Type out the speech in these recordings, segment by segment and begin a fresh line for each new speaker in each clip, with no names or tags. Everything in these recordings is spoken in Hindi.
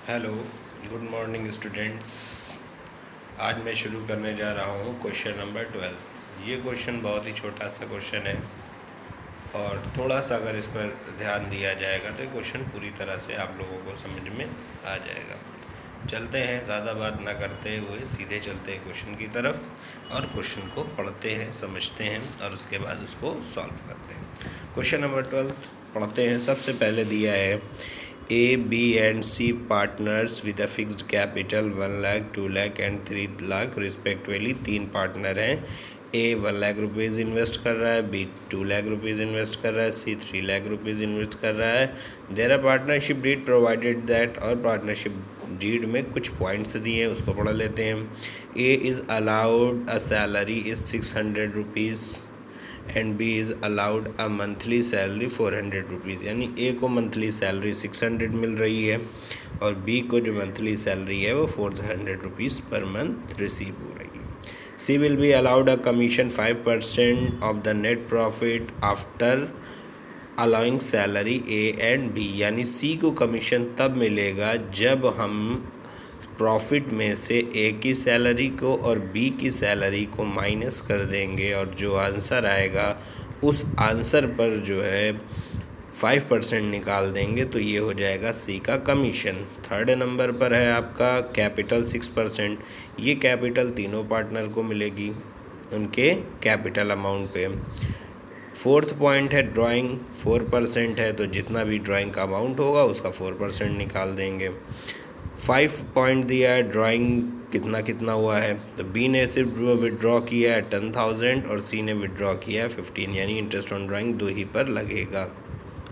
Hello, good morning students. आज मैं शुरू करने जा रहा हूँ क्वेश्चन नंबर 12। ये क्वेश्चन बहुत ही छोटा सा क्वेश्चन है और थोड़ा सा अगर इस पर ध्यान दिया जाएगा तो ये क्वेश्चन पूरी तरह से आप लोगों को समझ में आ जाएगा। चलते हैं, ज़्यादा बात ना करते हुए सीधे चलते हैं क्वेश्चन की तरफ और क्वेश्चन को पढ़ते हैं, समझते हैं और उसके बाद उसको सॉल्व करते हैं। क्वेश्चन नंबर 12 पढ़ते हैं। सबसे पहले दिया है A, B and C partners with a fixed capital 1 lakh 2 lakh and 3 lakh respectively. तीन पार्टनर हैं। A 1 लाख रुपीज़ इन्वेस्ट कर रहा है, B 2 लाख रुपीज़ इन्वेस्ट कर रहा है, C 3 लाख रुपीज़ इन्वेस्ट कर रहा है। There are partnership deed provided that, और पार्टनरशिप डीड में कुछ पॉइंट्स दिए हैं, उसको पढ़ लेते हैं। A is allowed a salary is 600 rupees and B is allowed a monthly salary 400 rupees. यानी ए को मंथली सैलरी 600 मिल रही है और बी को जो मंथली सैलरी है वो 400 रुपीज़ पर मंथ रिसीव हो रही है। C will be allowed a commission 5% of the net profit after allowing salary A and B. यानी सी को कमीशन तब मिलेगा जब हम प्रॉफिट में से ए की सैलरी को और बी की सैलरी को माइनस कर देंगे और जो आंसर आएगा उस आंसर पर जो है 5% निकाल देंगे, तो ये हो जाएगा सी का कमीशन। थर्ड नंबर पर है आपका कैपिटल 6%। ये कैपिटल तीनों पार्टनर को मिलेगी उनके कैपिटल अमाउंट पे। फोर्थ पॉइंट है ड्राइंग 4% है, तो जितना भी ड्राइंग का अमाउंट होगा उसका 4% निकाल देंगे। 5 पॉइंट दिया है ड्राइंग कितना कितना हुआ है, तो बी ने सिर्फ विड्रॉ किया है 10,000 और सी ने विड्रॉ किया है 15, यानी इंटरेस्ट ऑन ड्राइंग 2 ही पर लगेगा।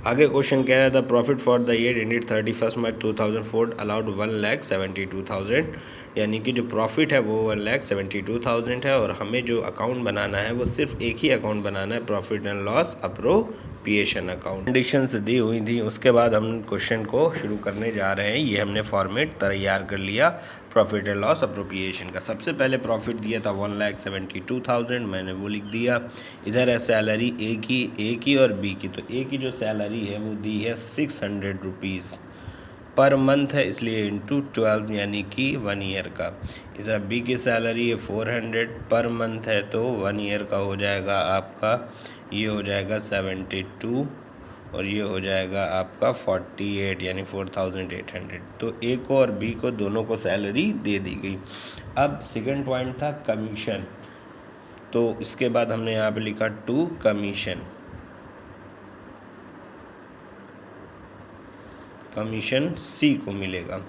आगे क्वेश्चन कह रहा है the profit for the year ended 31 March 2004 allowed 1,72,000। यानी कि जो प्रॉफिट है वो 1,72,000 है और हमें जो अकाउंट बनाना है वो सिर्फ एक ही अकाउंट बनाना है, profit and loss appropriation account. Conditions दी हुई थी, उसके बाद हम क्वेश्चन को शुरू करने जा रहे हैं। ये हमने फॉर्मेट तैयार कर लिया प्रॉफिट एंड लॉस अप्रोप्रिएशन का। सबसे पहले प्रॉफिट दिया था 1,72,000, मैंने वो लिख दिया। इधर है सैलरी ए की और बी की, तो ए की जो सैलरी है वो दी है 600 रुपीज़ पर मंथ है, इसलिए इंटू 12 यानी कि 1 ईयर का। इधर बी की सैलरी है 400 पर मंथ है, तो 1 ईयर का हो जाएगा आपका, ये हो जाएगा 72 और ये हो जाएगा आपका 48 यानी 4,800। तो ए को और बी को दोनों को सैलरी दे दी गई। अब सेकंड पॉइंट था कमीशन, तो इसके बाद हमने यहाँ पे लिखा टू कमीशन। कमीशन सी को मिलेगा।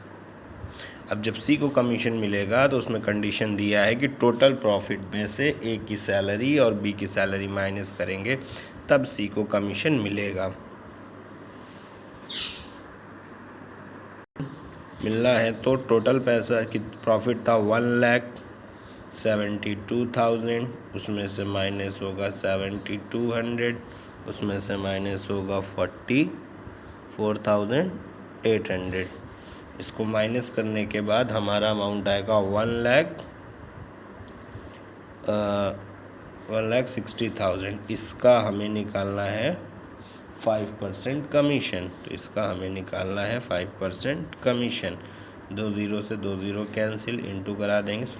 अब जब सी को कमीशन मिलेगा तो उसमें कंडीशन दिया है कि टोटल प्रॉफिट में से ए की सैलरी और बी की सैलरी माइनस करेंगे तब सी को कमीशन मिलेगा। मिलना है तो टोटल पैसा कि प्रॉफिट था 1,72,000, उसमें से माइनस होगा 7,200, उसमें से माइनस होगा 44,800। इसको माइनस करने के बाद हमारा अमाउंट आएगा 1,60,000। इसका हमें निकालना है 5% कमीशन, तो इसका हमें निकालना है 5% कमीशन। 2 ज़ीरो से 2 ज़ीरो कैंसिल, इंटू करा देंगे, तो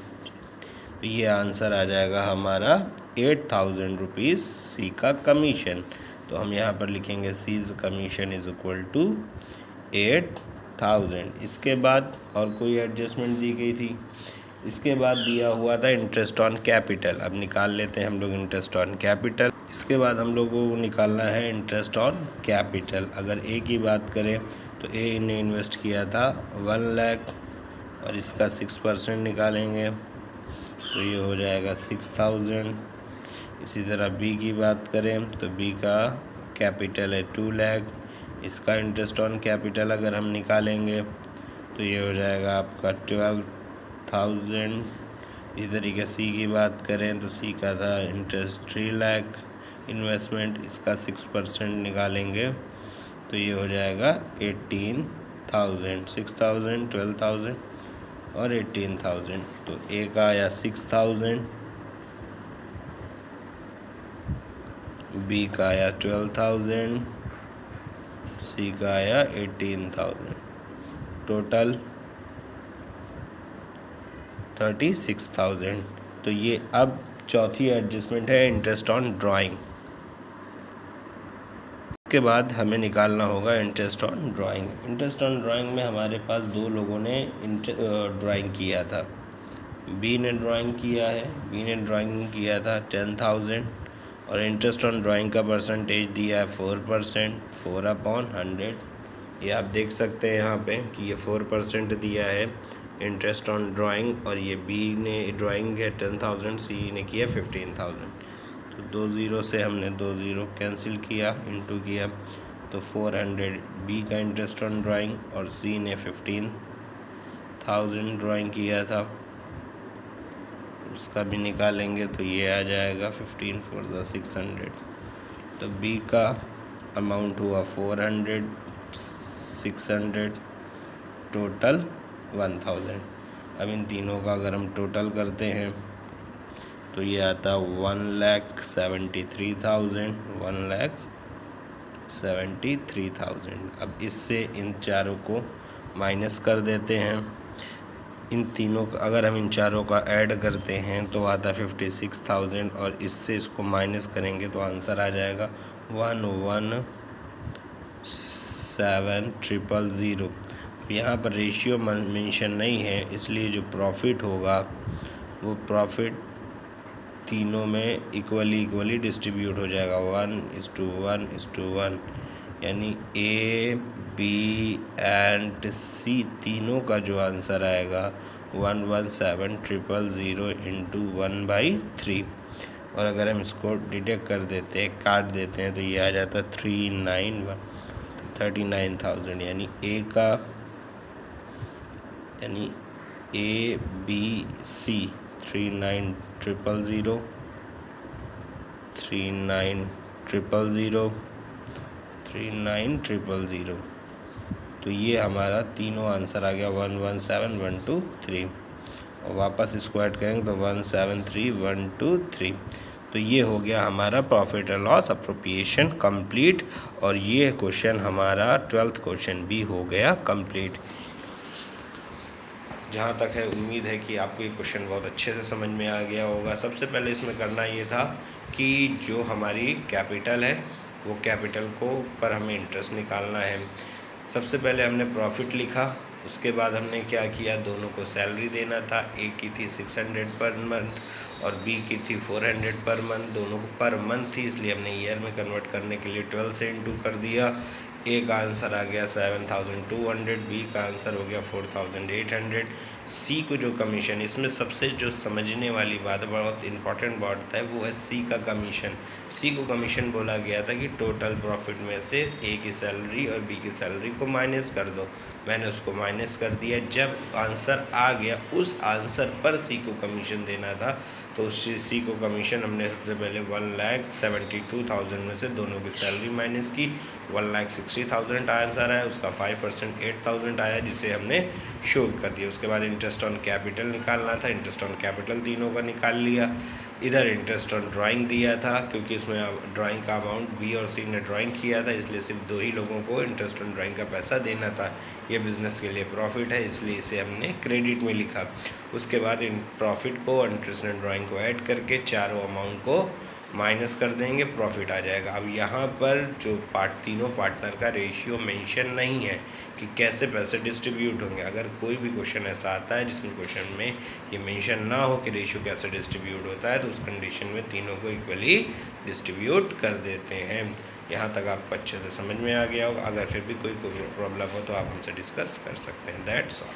ये आंसर आ जाएगा हमारा 8,000 रुपीज़ सी का कमीशन। तो हम यहाँ पर लिखेंगे C's commission is equal to 8,000। इसके बाद और कोई एडजस्टमेंट दी गई थी। इसके बाद दिया हुआ था इंटरेस्ट ऑन कैपिटल। अब निकाल लेते हैं हम लोग इंटरेस्ट ऑन कैपिटल। इसके बाद हम लोगों को निकालना है इंटरेस्ट ऑन कैपिटल। अगर ए की बात करें तो ए ने इन्वेस्ट किया था 1 लाख और इसका 6% निकालेंगे तो ये हो जाएगा 6,000। इसी तरह बी की बात करें तो बी का कैपिटल है 2 लाख, इसका इंटरेस्ट ऑन कैपिटल अगर हम निकालेंगे तो ये हो जाएगा आपका 12,000। इसी तरीके सी की बात करें तो सी का था इंटरेस्ट 3 लाख इन्वेस्टमेंट, इसका 6% निकालेंगे तो ये हो जाएगा 18,000। 6,000, 12,000 और 18,000। तो ए का आया 6,000, बी का आया 12,000, सी का आया 18,000। टोटल 36,000। तो ये अब चौथी एडजस्टमेंट है इंटरेस्ट ऑन ड्राइंग। उसके बाद हमें निकालना होगा interest on drawing. Interest on drawing में हमारे पास दो लोगों ने ड्राइंग किया था। बी ने ड्राइंग किया था 10,000 और इंटरेस्ट ऑन ड्राइंग का परसेंटेज दिया है 4%, 4/100। ये आप देख सकते हैं यहाँ पे कि ये 4% दिया है इंटरेस्ट ऑन ड्राइंग, और ये बी ने ड्राइंग है 10,000, सी ने किया 15,000। तो 2 ज़ीरो से हमने 2 ज़ीरो कैंसिल किया, इंटू किया, तो 400 बी का इंटरेस्ट ऑन ड्राइंग, और सी ने 15,000 ड्राइंग किया था, उसका भी निकालेंगे तो ये आ जाएगा 15 4 600। तो बी का अमाउंट हुआ 400, 600, टोटल 1000। अब इन तीनों का अगर हम टोटल करते हैं तो ये आता 1,73,000, 1,73,000। अब इससे इन चारों को माइनस कर देते हैं। इन तीनों का अगर हम इन चारों का ऐड करते हैं तो आता 56,000, और इससे इसको माइनस करेंगे तो आंसर आ जाएगा 117,000। अब यहाँ पर रेशियो मेंशन नहीं है, इसलिए जो प्रॉफिट होगा वो प्रॉफिट तीनों में इक्वली डिस्ट्रीब्यूट हो जाएगा, 1:1:1, यानी ए बी एंड सी तीनों का जो आंसर आएगा 117,000 इंटू 1/3। और अगर हम इसको डिडक्ट कर देते हैं, काट देते हैं, तो ये आ जाता 39,000, यानी ए बी सी 39,000, 39,000। तो ये हमारा तीनों आंसर आ गया 117,123, और वापस इसको ऐड करेंगे तो 173,123। तो ये हो गया हमारा profit and loss appropriation complete, और ये क्वेश्चन हमारा 12th क्वेश्चन भी हो गया कंप्लीट। जहाँ तक है उम्मीद है कि आपको ये क्वेश्चन बहुत अच्छे से समझ में आ गया होगा। सबसे पहले इसमें करना ये था कि जो हमारी कैपिटल है वो कैपिटल को पर हमें इंटरेस्ट निकालना है। सबसे पहले हमने प्रॉफिट लिखा, उसके बाद हमने क्या किया, दोनों को सैलरी देना था। ए की थी 600 पर मंथ और बी की थी 400 पर मंथ, दोनों को पर मंथ थी, इसलिए हमने ईयर में कन्वर्ट करने के लिए 12 से इंटू कर दिया। ए का आंसर आ गया 7,200, बी का आंसर हो गया 4,800। सी को जो कमीशन, इसमें सबसे जो समझने वाली बात, बहुत इंपॉर्टेंट बात है, वो है सी का कमीशन। सी को कमीशन बोला गया था कि टोटल प्रॉफिट में से ए की सैलरी और बी की सैलरी को माइनस कर दो। मैंने उसको माइनस कर दिया। जब आंसर आ गया उस आंसर पर सी को कमीशन देना था, तो उस सी को कमीशन हमने सबसे पहले 1,72,000 में से दोनों की सैलरी माइनस की, 1,60,000 आंसर आया, उसका 5% 8,000 आया, जिसे हमने शो कर दिया। उसके बाद इंटरेस्ट ऑन कैपिटल निकालना था, इंटरेस्ट ऑन कैपिटल तीनों का निकाल लिया। इधर इंटरेस्ट ऑन ड्राइंग दिया था, क्योंकि इसमें ड्राइंग का अमाउंट बी और सी ने ड्राइंग किया था, इसलिए सिर्फ 2 ही लोगों को इंटरेस्ट ऑन ड्राइंग का पैसा देना था। ये बिज़नेस के लिए प्रॉफिट है, इसलिए इसे हमने क्रेडिट में लिखा। उसके बाद इन प्रॉफिट को इंटरेस्ट ऑन ड्राइंग को ऐड करके चारों अमाउंट को माइनस कर देंगे, प्रॉफिट आ जाएगा। अब यहाँ पर जो तीनों पार्टनर का रेशियो मेंशन नहीं है कि कैसे पैसे डिस्ट्रीब्यूट होंगे। अगर कोई भी क्वेश्चन ऐसा आता है जिसमें क्वेश्चन में ये मेंशन ना हो कि रेशियो कैसे डिस्ट्रीब्यूट होता है, तो उस कंडीशन में तीनों को इक्वली डिस्ट्रीब्यूट कर देते हैं। यहाँ तक आपको अच्छे से समझ में आ गया होगा। अगर फिर भी कोई प्रॉब्लम हो तो आप हमसे डिस्कस कर सकते हैं। That's all.